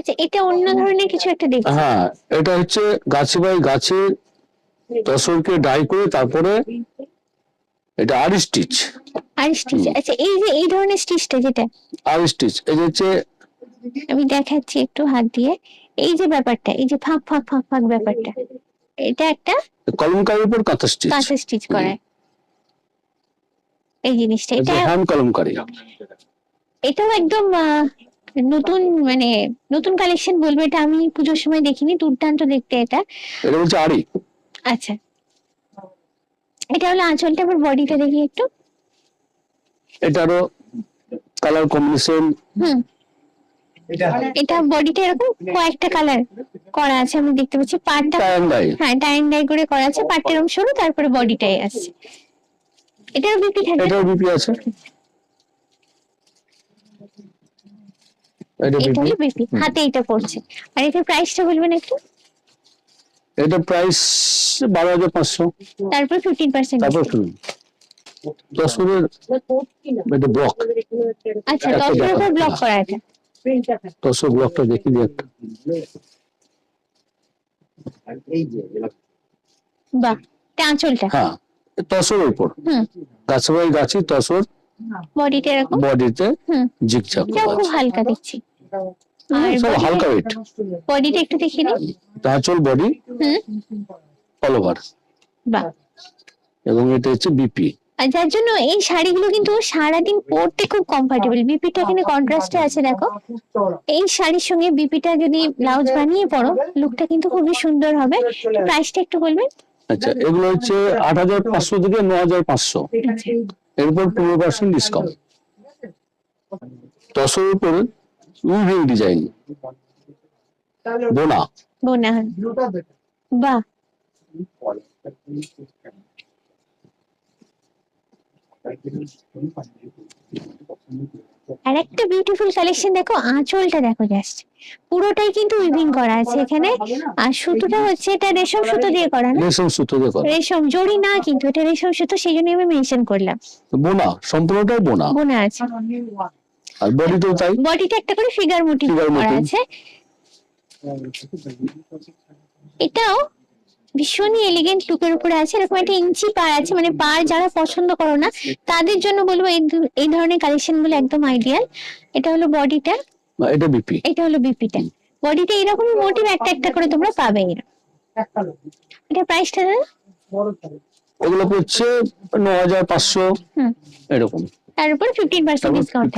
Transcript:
আচ্ছা, এটা অন্য ধরনের কিছু একটা দেখছি। হ্যাঁ, এটা হচ্ছে গাছে বাই গাছে তসরকে ডাই করে তারপরে এটা আর স্টিচ। আর স্টিচ, আচ্ছা এই যে এই ধরনের স্টিচটা যেটা আর স্টিচ এই হচ্ছে, আমি দেখাচ্ছি একটু হাত দিয়ে, এই যে ব্যাপারটা, এই যে ফাঁক ফাঁক ফাঁক ফাঁক ব্যাপারটা, এটা একটা কলমকারির উপর কাঁথা স্টিচ। কাঁথা স্টিচ করা এই জিনিসটা, এটা হ্যান্ড কলমকারি। এটাও একদম নতুন, মানে নতুন কালেকশন বলবো এটা, আমি পুজোর সময় দেখিনি, দুর্দান্ত দেখতে এটা। এটা হচ্ছে আড়ি। আচ্ছা, এটা হলো আঁচলটা, আবার বডিটা দেখি একটু। এটারও কালার কম্বিনেশন। এটা বডিটা এরকম কয়েকটা কালার করা আছে, আমি দেখতে পাচ্ছি। পাটটা হ্যাঁ টাই এন্ড ডাই করে করা আছে, পাটটা এরকম সরু, তারপরে বডিটাই আছে। এটার বিপি থাকবে, এটার বিপি আছে। এটা হলো বিপি, হাতে এটা পড়ছে। আর এটার প্রাইসটা বলবেন একটু? এটা প্রাইস 12,500। তারপর 15%। তারপর তসরের এটা ব্লক। আচ্ছা, তসরের উপর ব্লক করা এটা। তসর ব্লকটা দেখি দিয়ে একটা। বাহ, এটা আঁচলটা। হ্যাঁ, তসরের উপর গাছে বাই গাছে তসর, বডিটা এরকম, বডিতে জিগজ্যাগ করা খুব আছে। হালকা দেখছি। আর সব হালকা ওয়েট। বডিটা একটু দেখিয়ে দিন। আঁচল বডি অল ওভার। বাহ, এবং এটা হচ্ছে বিপি। আর যার জন্য এই শাড়িগুলো কিন্তু সারাদিন পরতে খুব কমফোর্টেবল। বিপিটা এখানে কন্ট্রাস্টে আছে দেখো, এই শাড়ির সঙ্গে বিপিটা যদি ব্লাউজ বানিয়ে পরো, লুকটা কিন্তু খুবই সুন্দর হবে। প্রাইসটা একটু বলবেন? আচ্ছা, এগুলো হচ্ছে 8,500 থেকে 9,500, এর উপর 15% ডিসকাউন্ট। তসর উপর উইভিং ডিজাইন বোনা। বোনা, বাহ। আর একটা বিউটিফুল কালেকশন দেখো, আঁচলটা দেখো জাস্ট, পুরোটাই কিন্তু উইভিং করা আছে এখানে। আর সুতোটা হচ্ছে এটা রেশম সুতো দিয়ে করা না? রেশম সুতো দিয়ে করা, রেশম জড়ি না কিন্তু, এটা রেশম সুতো, সেই জন্য আমি মেনশন করলাম। বোনা, সম্পূর্ণটাই বোনা। বোনা আছে। আর বডিটাও তাই, বডিটা একটা করে ফিগার মোটিভ করা আছে। এটাও ভীষণই এলিগেন্ট লুকের উপরে আছে। এরকম একটা ইঞ্চি পার আছে, মানে পার যারা পছন্দ করো না তাদের জন্য বলবো এই ধরনের কালেকশন গুলো একদম আইডিয়াল। এটা হলো বডিটা, এটা বিপি, এটা হলো বিপিটা। বডিতে এরকমই মোটিভ একটা একটা করে তোমরা পাবে। এটা প্রাইসটা ওগুলো পড়ছে 9,500 এরকম। তার উপর 15% ডিসকাউন্ট।